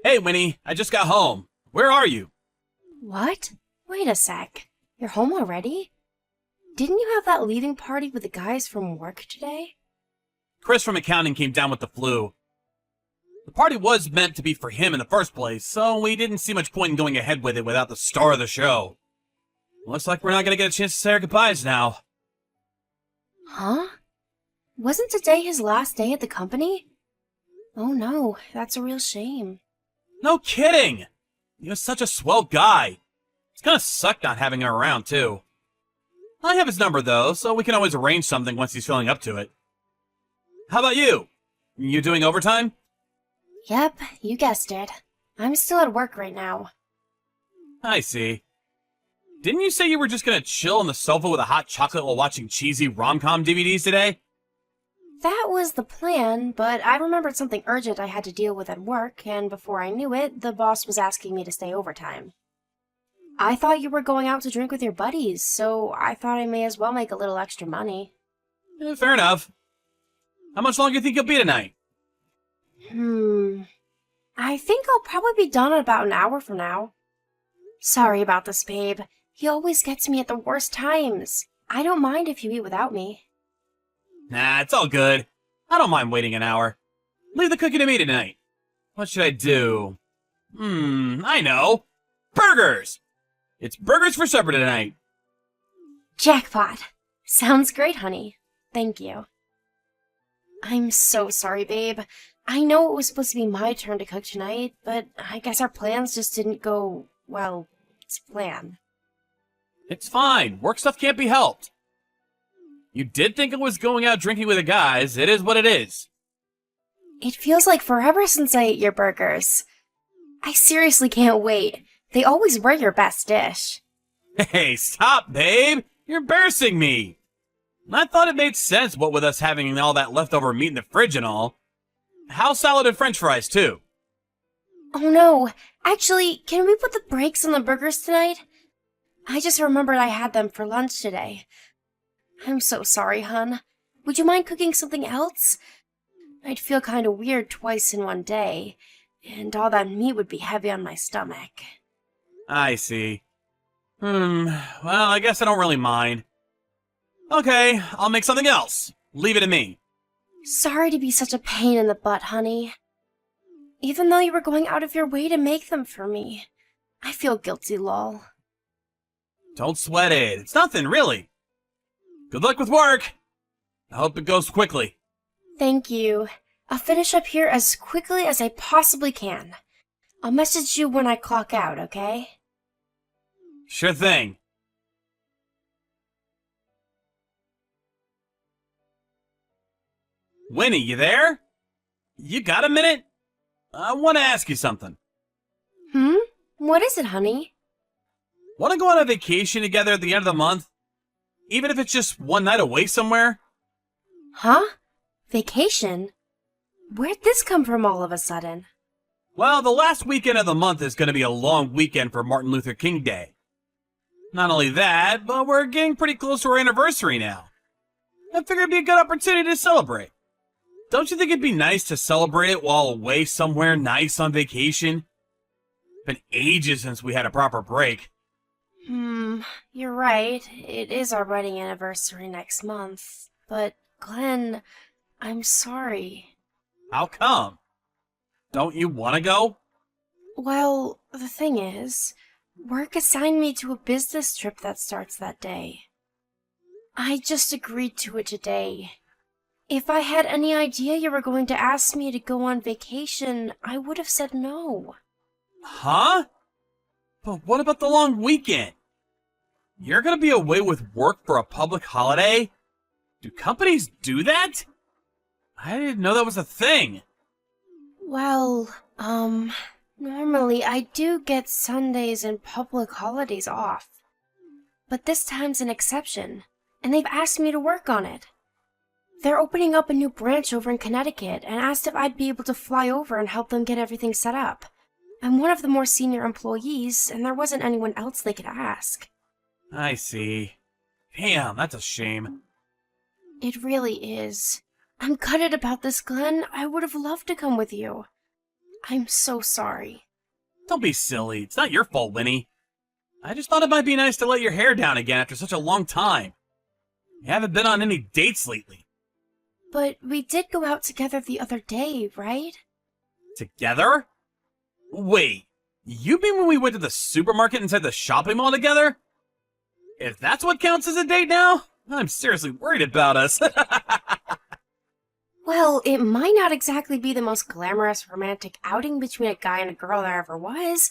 Hey, Winnie, I just got home. Where are you? What? Wait a sec. You're home already? Didn't you have that leaving party with the guys from work today? Chris from accounting came down with the flu. The party was meant to be for him in the first place, so we didn't see much point in going ahead with it without the star of the show. Looks like we're not gonna get a chance to say our goodbyes now. Huh? Wasn't today his last day at the company? Oh no, that's a real shame. No kidding! He was such a swell guy. It's gonna suck not having him around, too. I have his number, though, so we can always arrange something once he's feeling up to it. How about you? You doing overtime? Yep, you guessed it. I'm still at work right now. I see. Didn't you say you were just gonna chill on the sofa with a hot chocolate while watching cheesy rom-com DVDs today? That was the plan, but I remembered something urgent I had to deal with at work, and before I knew it, the boss was asking me to stay overtime. I thought you were going out to drink with your buddies, so I thought I may as well make a little extra money. Fair enough. How much longer do you think you'll be tonight? I think I'll probably be done in about an hour from now. Sorry about this, babe. He always gets me at the worst times. I don't mind if you eat without me. Nah, it's all good. I don't mind waiting an hour. Leave the cooking to me tonight. What should I do? I know. Burgers! It's burgers for supper tonight. Jackpot. Sounds great, honey. Thank you. I'm so sorry, babe. I know it was supposed to be my turn to cook tonight, but I guess our plans just didn't go, well, to plan. It's fine. Work stuff can't be helped. You did think it was going out drinking with the guys. It is what it is. It feels like forever since I ate your burgers. I seriously can't wait. They always were your best dish. Hey, stop, babe. You're embarrassing me. I thought it made sense, what with us having all that leftover meat in the fridge and all. House salad and french fries, too. Oh no. Actually, can we put the brakes on the burgers tonight? I just remembered I had them for lunch today. I'm so sorry, hon. Would you mind cooking something else? I'd feel kind of weird twice in one day, and all that meat would be heavy on my stomach. I see. Well, I guess I don't really mind. Okay, I'll make something else. Leave it to me. Sorry to be such a pain in the butt, honey. Even though you were going out of your way to make them for me. I feel guilty, lol. Don't sweat it. It's nothing, really. Good luck with work. I hope it goes quickly. Thank you. I'll finish up here as quickly as I possibly can. I'll message you when I clock out, okay? Sure thing. Winnie, you there? You got a minute? I want to ask you something. What is it, honey? Want to go on a vacation together at the end of the month? Even if it's just one night away somewhere? Huh? Vacation? Where'd this come from all of a sudden? Well, the last weekend of the month is going to be a long weekend for Martin Luther King Day. Not only that, but we're getting pretty close to our anniversary now. I figured it'd be a good opportunity to celebrate. Don't you think it'd be nice to celebrate it while away somewhere nice on vacation? Been ages since we had a proper break. You're right. It is our wedding anniversary next month. But, Glenn, I'm sorry. How come? Don't you want to go? Well, the thing is, work assigned me to a business trip that starts that day. I just agreed to it today. If I had any idea you were going to ask me to go on vacation, I would have said no. Huh? But what about the long weekend? You're gonna be away with work for a public holiday? Do companies do that? I didn't know that was a thing. Well, normally I do get Sundays and public holidays off. But this time's an exception, and they've asked me to work on it. They're opening up a new branch over in Connecticut and asked if I'd be able to fly over and help them get everything set up. I'm one of the more senior employees, and there wasn't anyone else they could ask. I see. Damn, that's a shame. It really is. I'm gutted about this, Glenn. I would have loved to come with you. I'm so sorry. Don't be silly. It's not your fault, Winnie. I just thought it might be nice to let your hair down again after such a long time. You haven't been on any dates lately. But we did go out together the other day, right? Together? Wait, you mean when we went to the supermarket inside the shopping mall together? If that's what counts as a date now, I'm seriously worried about us. Well, it might not exactly be the most glamorous romantic outing between a guy and a girl there ever was,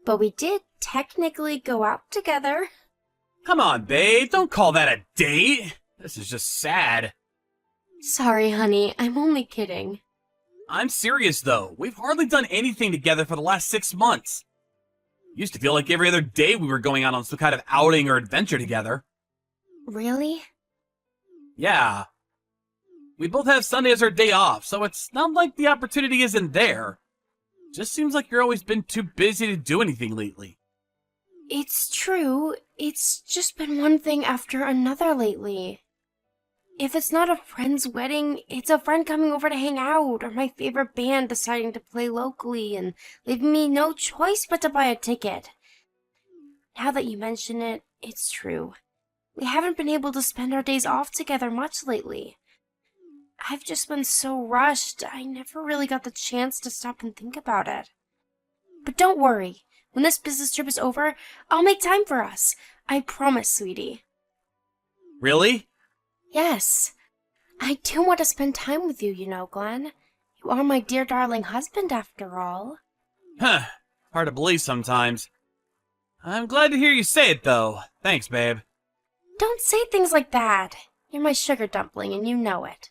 but we did technically go out together. Come on, babe, don't call that a date. This is just sad. Sorry, honey, I'm only kidding. I'm serious, though. We've hardly done anything together for the last 6 months. Used to feel like every other day we were going out on some kind of outing or adventure together. Really? Yeah. We both have Sunday as our day off, so it's not like the opportunity isn't there. Just seems like you're always been too busy to do anything lately. It's true. It's just been one thing after another lately. If it's not a friend's wedding, it's a friend coming over to hang out, or my favorite band deciding to play locally and leaving me no choice but to buy a ticket. Now that you mention it, it's true. We haven't been able to spend our days off together much lately. I've just been so rushed, I never really got the chance to stop and think about it. But don't worry, when this business trip is over, I'll make time for us. I promise, sweetie. Really? Yes. I do want to spend time with you, you know, Glenn. You are my dear darling husband, after all. Huh. Hard to believe sometimes. I'm glad to hear you say it, though. Thanks, babe. Don't say things like that. You're my sugar dumpling, and you know it.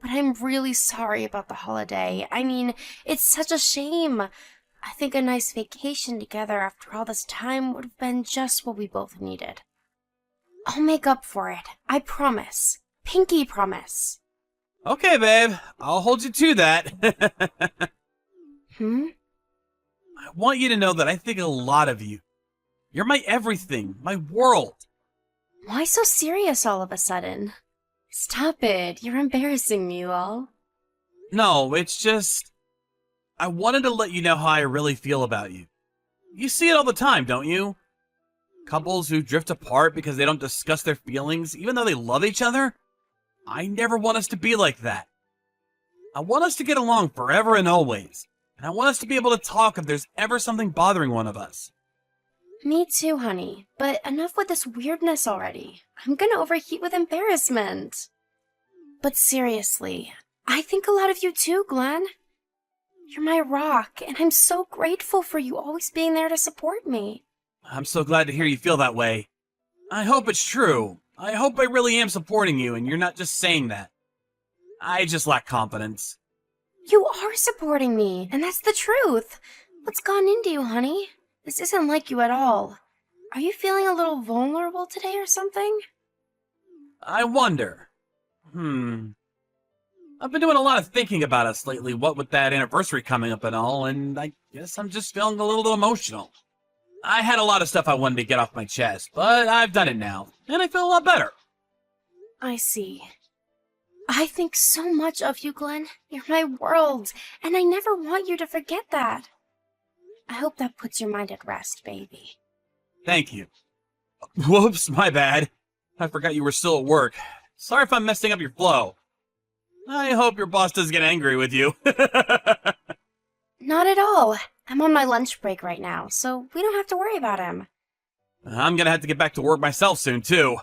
But I'm really sorry about the holiday. I mean, it's such a shame. I think a nice vacation together after all this time would have been just what we both needed. I'll make up for it. I promise. Pinky promise. Okay, babe. I'll hold you to that. I want you to know that I think a lot of you. You're my everything, my world. Why so serious all of a sudden? Stop it. You're embarrassing me, Lol. No, it's just... I wanted to let you know how I really feel about you. You see it all the time, don't you? Couples who drift apart because they don't discuss their feelings, even though they love each other? I never want us to be like that. I want us to get along forever and always. And I want us to be able to talk if there's ever something bothering one of us. Me too, honey. But enough with this weirdness already. I'm gonna overheat with embarrassment. But seriously, I think a lot of you too, Glenn. You're my rock, and I'm so grateful for you always being there to support me. I'm so glad to hear you feel that way. I hope it's true. I hope I really am supporting you and you're not just saying that. I just lack confidence. You are supporting me, and that's the truth. What's gone into you, honey? This isn't like you at all. Are you feeling a little vulnerable today or something? I wonder. I've been doing a lot of thinking about us lately, what with that anniversary coming up and all, and I guess I'm just feeling a little emotional. I had a lot of stuff I wanted to get off my chest, but I've done it now, and I feel a lot better. I see. I think so much of you, Glenn. You're my world, and I never want you to forget that. I hope that puts your mind at rest, baby. Thank you. Whoops, my bad. I forgot you were still at work. Sorry if I'm messing up your flow. I hope your boss doesn't get angry with you. Not at all. I'm on my lunch break right now, so we don't have to worry about him. I'm gonna have to get back to work myself soon, too.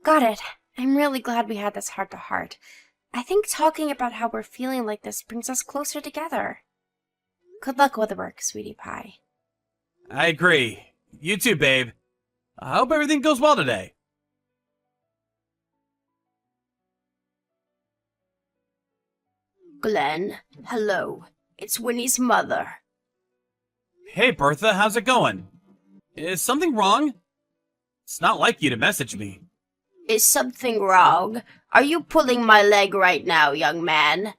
Got it. I'm really glad we had this heart-to-heart. I think talking about how we're feeling like this brings us closer together. Good luck with the work, sweetie pie. I agree. You too, babe. I hope everything goes well today. Glenn, hello. It's Winnie's mother. Hey, Bertha, how's it going? Is something wrong? It's not like you to message me. Is something wrong? Are you pulling my leg right now, young man?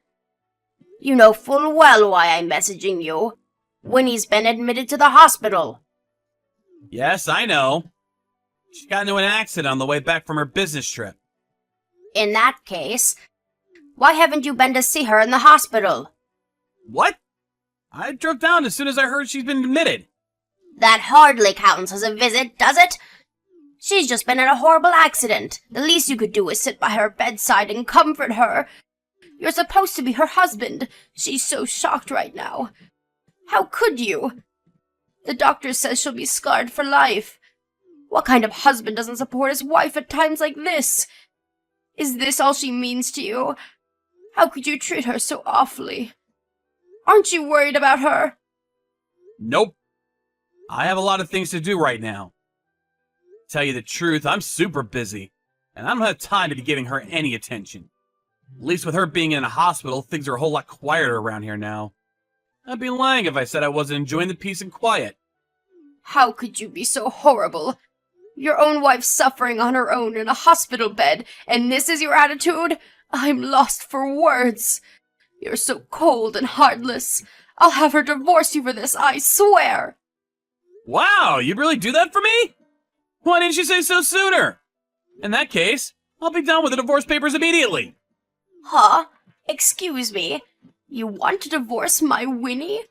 You know full well why I'm messaging you. Winnie's been admitted to the hospital. Yes, I know. She got into an accident on the way back from her business trip. In that case, why haven't you been to see her in the hospital? What? I drove down as soon as I heard she's been admitted. That hardly counts as a visit, does it? She's just been in a horrible accident. The least you could do is sit by her bedside and comfort her. You're supposed to be her husband. She's so shocked right now. How could you? The doctor says she'll be scarred for life. What kind of husband doesn't support his wife at times like this? Is this all she means to you? How could you treat her so awfully? Aren't you worried about her? Nope. I have a lot of things to do right now. Tell you the truth, I'm super busy, and I don't have time to be giving her any attention. At least with her being in a hospital, things are a whole lot quieter around here now. I'd be lying if I said I wasn't enjoying the peace and quiet. How could you be so horrible? Your own wife's suffering on her own in a hospital bed, and this is your attitude? I'm lost for words. You're so cold and heartless. I'll have her divorce you for this, I swear. Wow, you'd really do that for me? Why didn't you say so sooner? In that case, I'll be done with the divorce papers immediately. Huh? Excuse me? You want to divorce my Winnie?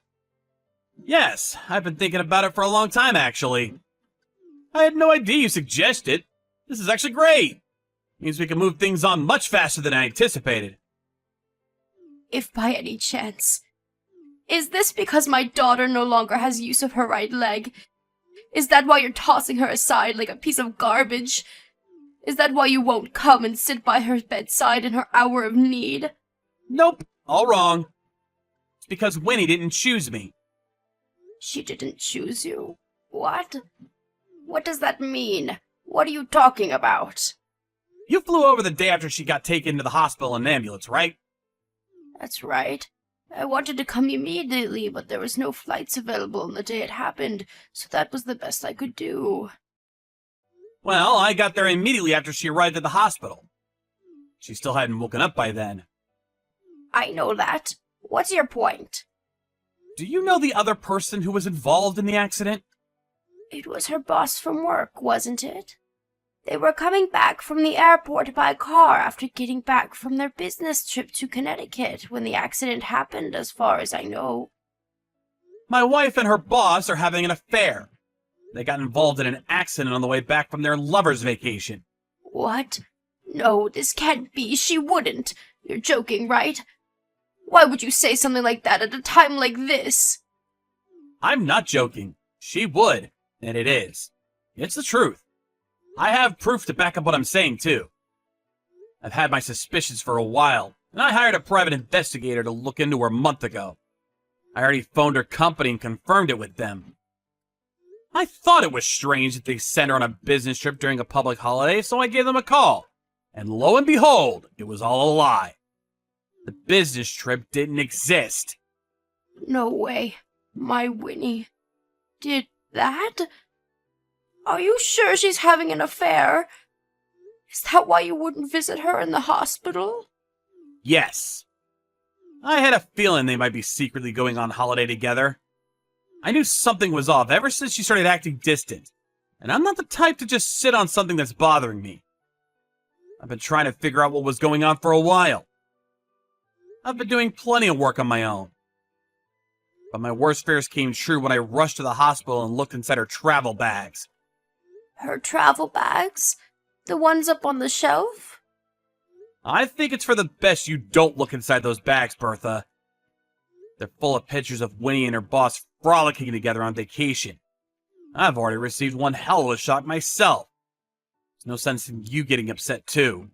Yes, I've been thinking about it for a long time, actually. I had no idea you suggested. This is actually great. Means we can move things on much faster than I anticipated. If by any chance. Is this because my daughter no longer has use of her right leg? Is that why you're tossing her aside like a piece of garbage? Is that why you won't come and sit by her bedside in her hour of need? Nope, all wrong. It's because Winnie didn't choose me. She didn't choose you? What? What does that mean? What are you talking about? You flew over the day after she got taken to the hospital in an ambulance, right? That's right. I wanted to come immediately, but there was no flights available on the day it happened, so that was the best I could do. Well, I got there immediately after she arrived at the hospital. She still hadn't woken up by then. I know that. What's your point? Do you know the other person who was involved in the accident? It was her boss from work, wasn't it? They were coming back from the airport by car after getting back from their business trip to Connecticut when the accident happened, as far as I know. My wife and her boss are having an affair. They got involved in an accident on the way back from their lover's vacation. What? No, this can't be. She wouldn't. You're joking, right? Why would you say something like that at a time like this? I'm not joking. She would, and it is. It's the truth. I have proof to back up what I'm saying, too. I've had my suspicions for a while, and I hired a private investigator to look into her a month ago. I already phoned her company and confirmed it with them. I thought it was strange that they sent her on a business trip during a public holiday, so I gave them a call. And lo and behold, it was all a lie. The business trip didn't exist. No way. My Winnie did that? Are you sure she's having an affair? Is that why you wouldn't visit her in the hospital? Yes. I had a feeling they might be secretly going on holiday together. I knew something was off ever since she started acting distant, and I'm not the type to just sit on something that's bothering me. I've been trying to figure out what was going on for a while. I've been doing plenty of work on my own. But my worst fears came true when I rushed to the hospital and looked inside her travel bags. Her travel bags? The ones up on the shelf? I think it's for the best you don't look inside those bags, Bertha. They're full of pictures of Winnie and her boss frolicking together on vacation. I've already received one hell of a shock myself. There's no sense in you getting upset, too.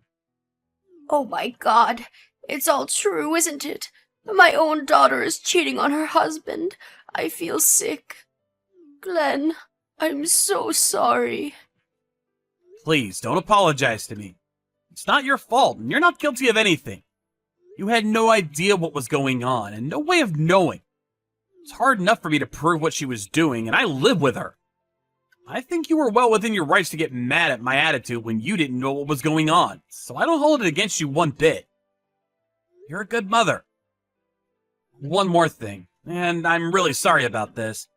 Oh my God. It's all true, isn't it? My own daughter is cheating on her husband. I feel sick. Glenn, I'm so sorry. Please, don't apologize to me. It's not your fault, and you're not guilty of anything. You had no idea what was going on, and no way of knowing. It's hard enough for me to prove what she was doing, and I live with her. I think you were well within your rights to get mad at my attitude when you didn't know what was going on, so I don't hold it against you one bit. You're a good mother. One more thing, and I'm really sorry about this.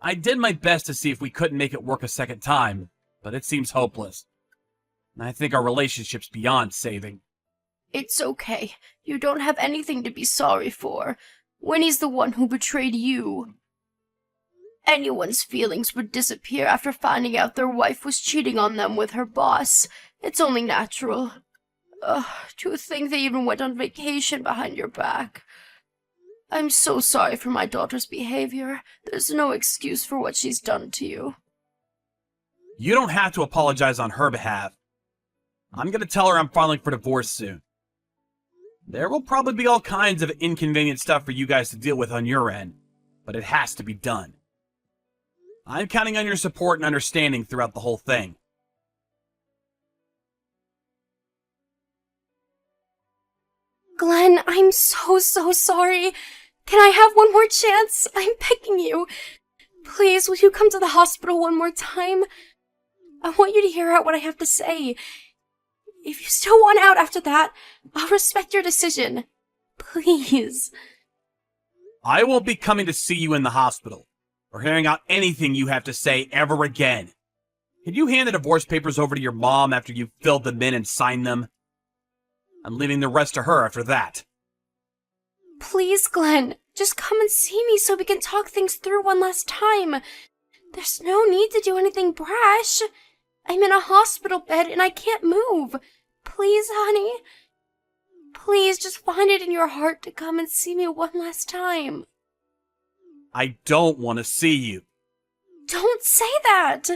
I did my best to see if we couldn't make it work a second time, but it seems hopeless. I think our relationship's beyond saving. It's okay. You don't have anything to be sorry for. Winnie's the one who betrayed you. Anyone's feelings would disappear after finding out their wife was cheating on them with her boss. It's only natural. To think they even went on vacation behind your back. I'm so sorry for my daughter's behavior. There's no excuse for what she's done to you. You don't have to apologize on her behalf. I'm gonna tell her I'm filing for divorce soon. There will probably be all kinds of inconvenient stuff for you guys to deal with on your end, but it has to be done. I'm counting on your support and understanding throughout the whole thing. Glenn, I'm so sorry. Can I have one more chance? I'm begging you. Please, will you come to the hospital one more time? I want you to hear out what I have to say. If you still want out after that, I'll respect your decision. Please. I won't be coming to see you in the hospital, or hearing out anything you have to say ever again. Can you hand the divorce papers over to your mom after you've filled them in and signed them? I'm leaving the rest to her after that. Please, Glenn, just come and see me so we can talk things through one last time. There's no need to do anything brash. I'm in a hospital bed and I can't move. Please, honey. Please, just find it in your heart to come and see me one last time. I don't want to see you. Don't say that.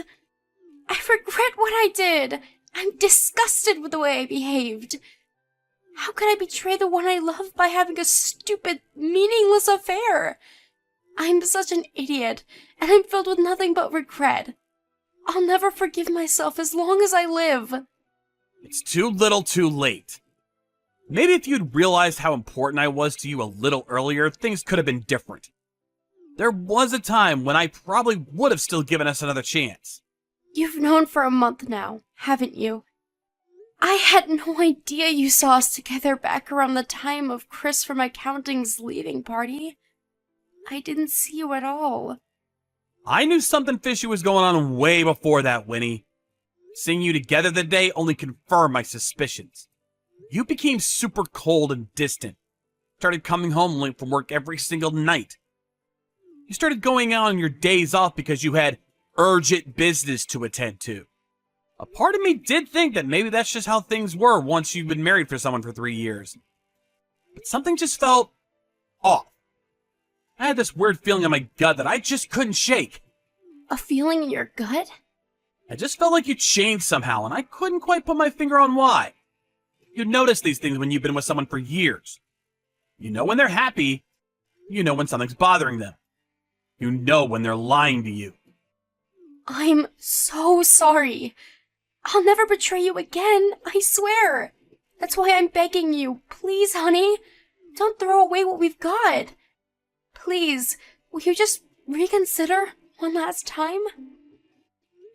I regret what I did. I'm disgusted with the way I behaved. How could I betray the one I love by having a stupid, meaningless affair? I'm such an idiot, and I'm filled with nothing but regret. I'll never forgive myself as long as I live. It's too little too late. Maybe if you'd realized how important I was to you a little earlier, things could have been different. There was a time when I probably would have still given us another chance. You've known for a month now, haven't you? I had no idea you saw us together back around the time of Chris from accounting's leaving party. I didn't see you at all. I knew something fishy was going on way before that, Winnie. Seeing you together that day only confirmed my suspicions. You became super cold and distant. Started coming home late from work every single night. You started going out on your days off because you had urgent business to attend to. A part of me did think that maybe that's just how things were once you've been married for someone for 3 years. But something just felt off. I had this weird feeling in my gut that I just couldn't shake. A feeling in your gut? I just felt like you changed somehow, and I couldn't quite put my finger on why. You notice these things when you've been with someone for years. You know when they're happy. You know when something's bothering them. You know when they're lying to you. I'm so sorry. I'll never betray you again, I swear. That's why I'm begging you. Please, honey, don't throw away what we've got. Please, will you just reconsider one last time?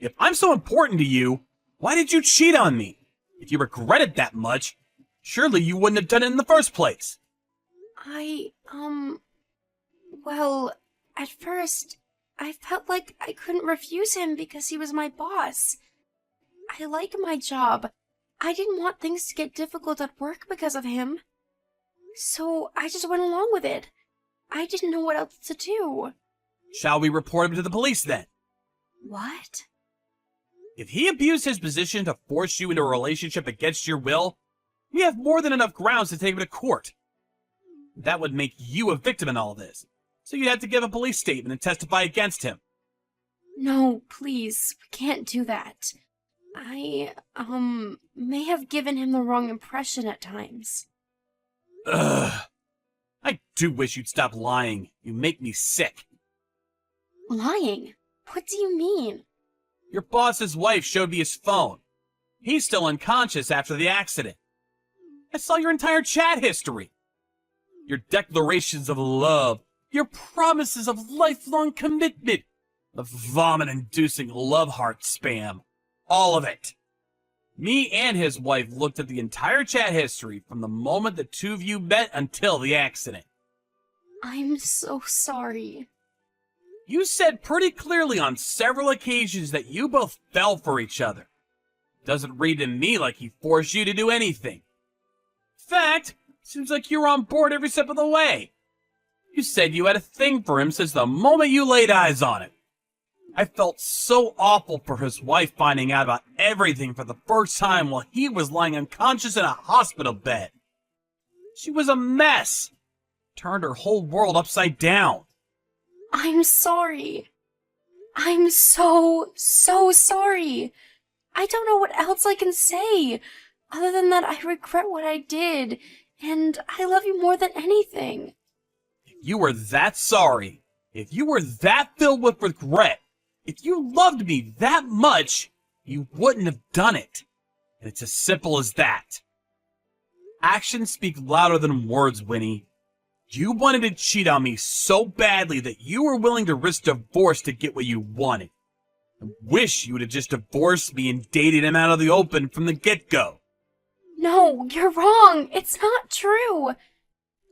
If I'm so important to you, why did you cheat on me? If you regret it that much, surely you wouldn't have done it in the first place. Well, at first, I felt like I couldn't refuse him because he was my boss. I like my job. I didn't want things to get difficult at work because of him. So I just went along with it. I didn't know what else to do. Shall we report him to the police then? What? If he abused his position to force you into a relationship against your will, we have more than enough grounds to take him to court. That would make you a victim in all this, so you'd have to give a police statement and testify against him. No, please, we can't do that. I, may have given him the wrong impression at times. Ugh. I do wish you'd stop lying. You make me sick. Lying? What do you mean? Your boss's wife showed me his phone. He's still unconscious after the accident. I saw your entire chat history. Your declarations of love. Your promises of lifelong commitment. The vomit-inducing love heart spam. All of it. Me and his wife looked at the entire chat history from the moment the two of you met until the accident. I'm so sorry. You said pretty clearly on several occasions that you both fell for each other. Doesn't read to me like he forced you to do anything. In fact, seems like you were on board every step of the way. You said you had a thing for him since the moment you laid eyes on him. I felt so awful for his wife finding out about everything for the first time while he was lying unconscious in a hospital bed. She was a mess. Turned her whole world upside down. I'm sorry. I'm so sorry. I don't know what else I can say, other than that I regret what I did, and I love you more than anything. If you were that sorry, if you were that filled with regret, if you loved me that much, you wouldn't have done it. And it's as simple as that. Actions speak louder than words, Winnie. You wanted to cheat on me so badly that you were willing to risk divorce to get what you wanted. I wish you would have just divorced me and dated him out of the open from the get-go. No, you're wrong. It's not true.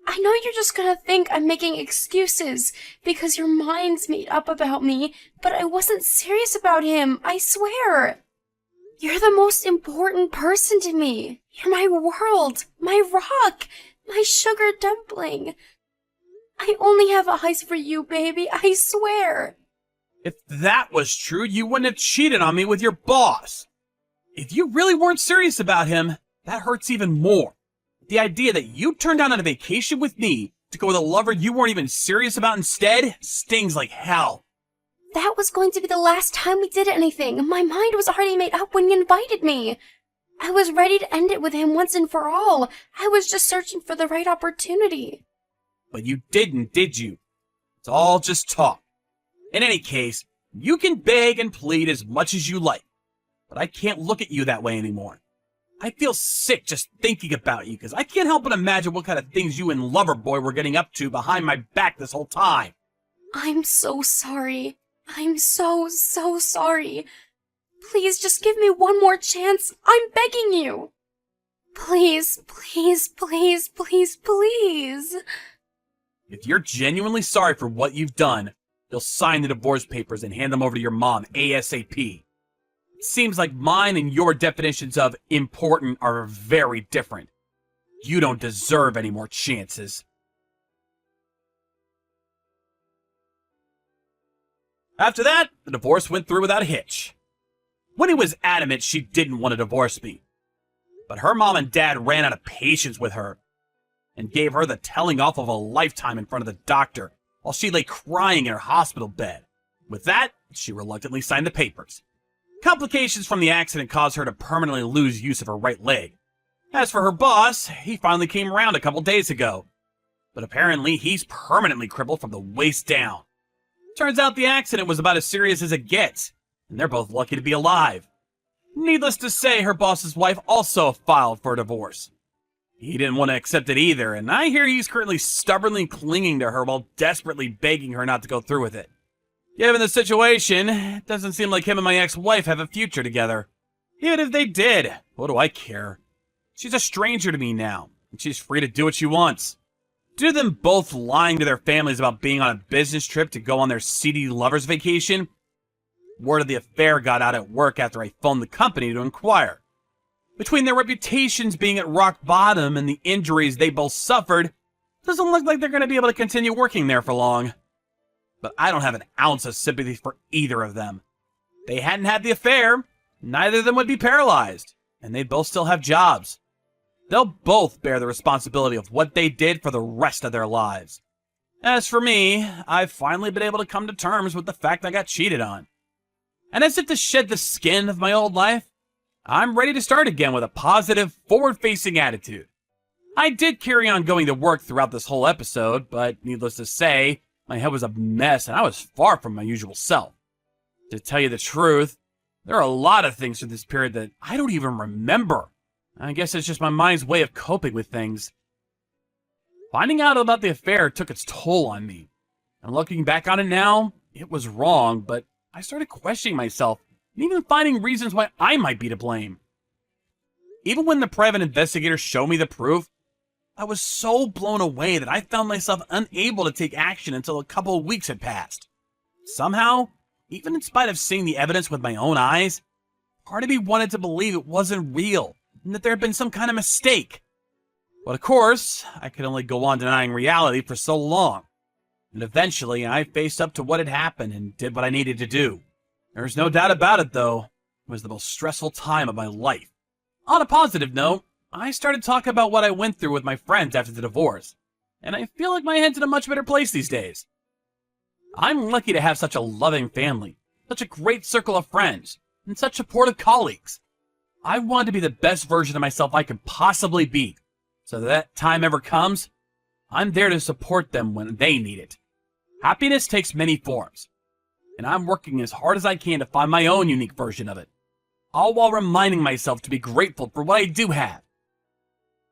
I know you're just gonna think I'm making excuses because your mind's made up about me, but I wasn't serious about him, I swear. You're the most important person to me. You're my world, my rock, my sugar dumpling. I only have eyes for you, baby, I swear. If that was true, you wouldn't have cheated on me with your boss. If you really weren't serious about him, that hurts even more. The idea that you turned down on a vacation with me to go with a lover you weren't even serious about instead stings like hell. That was going to be the last time we did anything. My mind was already made up when you invited me. I was ready to end it with him once and for all. I was just searching for the right opportunity. But you didn't, did you? It's all just talk. In any case, you can beg and plead as much as you like, but I can't look at you that way anymore. I feel sick just thinking about you because I can't help but imagine what kind of things you and Loverboy were getting up to behind my back this whole time. I'm so sorry. I'm so sorry. Please just give me one more chance. I'm begging you. Please, please, please, please, please. If you're genuinely sorry for what you've done, you'll sign the divorce papers and hand them over to your mom ASAP. It seems like mine and your definitions of important are very different. You don't deserve any more chances. After that, the divorce went through without a hitch. Winnie was adamant she didn't want to divorce me. But her mom and dad ran out of patience with her and gave her the telling off of a lifetime in front of the doctor while she lay crying in her hospital bed. With that, she reluctantly signed the papers. Complications from the accident caused her to permanently lose use of her right leg. As for her boss, he finally came around a couple days ago. But apparently he's permanently crippled from the waist down. Turns out the accident was about as serious as it gets, and they're both lucky to be alive. Needless to say, her boss's wife also filed for a divorce. He didn't want to accept it either, and I hear he's currently stubbornly clinging to her while desperately begging her not to go through with it. Given the situation, it doesn't seem like him and my ex-wife have a future together. Even if they did, what do I care? She's a stranger to me now, and she's free to do what she wants. Due to them both lying to their families about being on a business trip to go on their seedy lovers vacation, word of the affair got out at work after I phoned the company to inquire. Between their reputations being at rock bottom and the injuries they both suffered, doesn't look like they're going to be able to continue working there for long. But I don't have an ounce of sympathy for either of them. If they hadn't had the affair, neither of them would be paralyzed, and they'd both still have jobs. They'll both bear the responsibility of what they did for the rest of their lives. As for me, I've finally been able to come to terms with the fact I got cheated on. And as if to shed the skin of my old life, I'm ready to start again with a positive, forward-facing attitude. I did carry on going to work throughout this whole episode, but needless to say, my head was a mess and I was far from my usual self. To tell you the truth, there are a lot of things from this period that I don't even remember. I guess it's just my mind's way of coping with things. Finding out about the affair took its toll on me. And looking back on it now, it was wrong, but I started questioning myself and even finding reasons why I might be to blame. Even when the private investigators showed me the proof, I was so blown away that I found myself unable to take action until a couple of weeks had passed. Somehow, even in spite of seeing the evidence with my own eyes, part of me wanted to believe it wasn't real and that there had been some kind of mistake. But of course, I could only go on denying reality for so long. And eventually, I faced up to what had happened and did what I needed to do. There's no doubt about it, though. It was the most stressful time of my life. On a positive note, I started talking about what I went through with my friends after the divorce, and I feel like my head's in a much better place these days. I'm lucky to have such a loving family, such a great circle of friends, and such supportive colleagues. I want to be the best version of myself I could possibly be, so that time ever comes, I'm there to support them when they need it. Happiness takes many forms, and I'm working as hard as I can to find my own unique version of it, all while reminding myself to be grateful for what I do have,